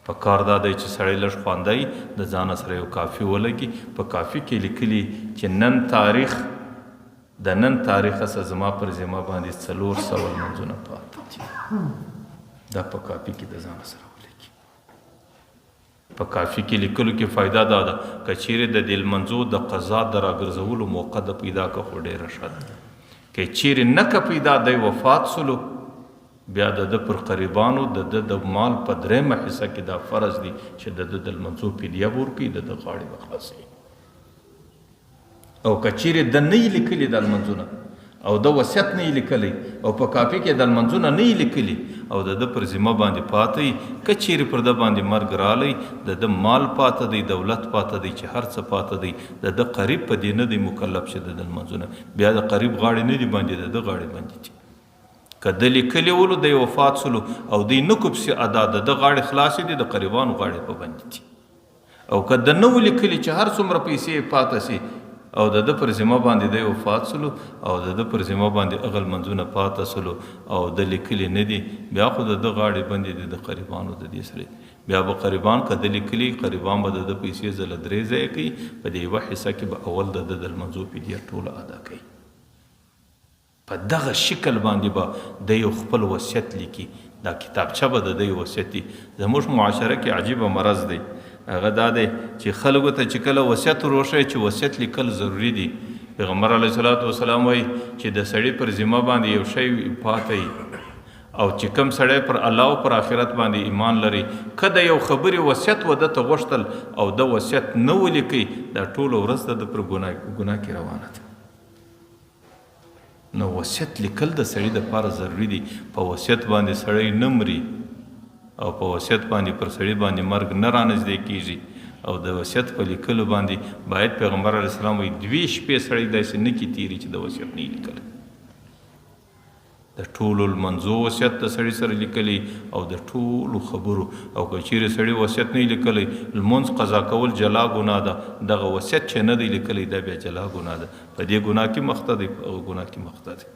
په کار دا دی چې سړی لږ خواندی د ځانه سره یو کافي ولګي. په کافي کې لیکلي چې نن تاریخ د نن تاریخ څخه زما پر ذمه باندې 400 لمونځونه پاته دي. دا په کافي کې د ځانه سره ولیکي. په کافي کې لیکلو کې فایده دا ده که چیرې د دې لمونځو د قضا د راګرځولو موقع د پیدا که خو ډېره ښه ده. که چیرې نه که پیدا دی وفات سلو بیا د ده پر قریبانو د ده د مال په 3مه حصه کې دا فرض دي چې د ده د لمونځو فدیه به ورکوي، د ده غاړې به خلاصوي. او که چیرې د نه یې لیکلي دا لمونځونه او د وصیت نه یې لیکلی او په کاپي کې د لمونځونه نه یې لیکلي او د ده پر ذمه باندې پاته وي، که چیرې پر ده باندې مرګ رالی د ده مال پاته دی، دولت پاته دی، چې هر څه پاته دی، د ده قریب په دې نه دی مکلف چې د ده لمونځونه بیا د قریب غاړې نه دي باندې د ده غاړې باندې دي. که د لیکلي ولو دی وفات سلو او دی نه کو پسې ادا د ده غاړې خلاصې دي، د قریبانو غاړې په باندې دي. او که د نه و لیکلي چې هر څومره پیسې پاته سي او د ده پر ذمه باندې دی وفات سلو او د ده پر ذمه باندې هغه لمونځونه پاته سلو او د لیکلي نه دي، بیا خو د ده غاړې باندې دي د قریبانو د دې سره. بیا به قریبان که د لیکلي قریبان به د ده پیسې ځله 3 ځایه کوي، په دې یوه حصه کې به اول د ده د لمونځو فدیه ټوله ادا کوي. په دغه شکل باندې به د یو خپل وصیت لیکي. دا کتابچه به د ده یو وصیت دي. زموږ معاشره کې عجیبه مرض دی، هغه دا دی چې خلکو ته چې کله وصیت وروښیي چې وصیت لیکل ضروري دي. پیغمبر علیه الصلاۃ والسلام وایي چې د سړي پر ذمه باندې یو شی پاته او چې کوم سړی پر الله او پر آخرت باندې ایمان لري، که د یو خبرې وصیت وده ته غوښتل او د وصیت نه ولیکي، دا ټوله ورځ د پر ګناه کې روانه ده. نو وصیت لیکل د سړي دپاره ضروري دي. په وصیت باندې سړی نه مري او په وصیت باندې پر سړي باندې مرګ نه رانږدې کېږي. او د وصیت په لیکلو باندې باید پیغمبر علیه السلام وایي 2 شپې سړی داسې نه کي تېري چې د وصیت نه یې لیکلی. د ټولو لمنځو وصیت د سړي سره لیکلی او د ټولو خبرو. او که چیرې سړي وصیت نه یې لیکلی، لمونځ قضا کول جلا ګناه ده. دغه وصیت چې نه دی لیکلی دا بیا جلا ګناه ده. په دې ګناه کې مخته دی، په هغه ګناه کې مخته دی.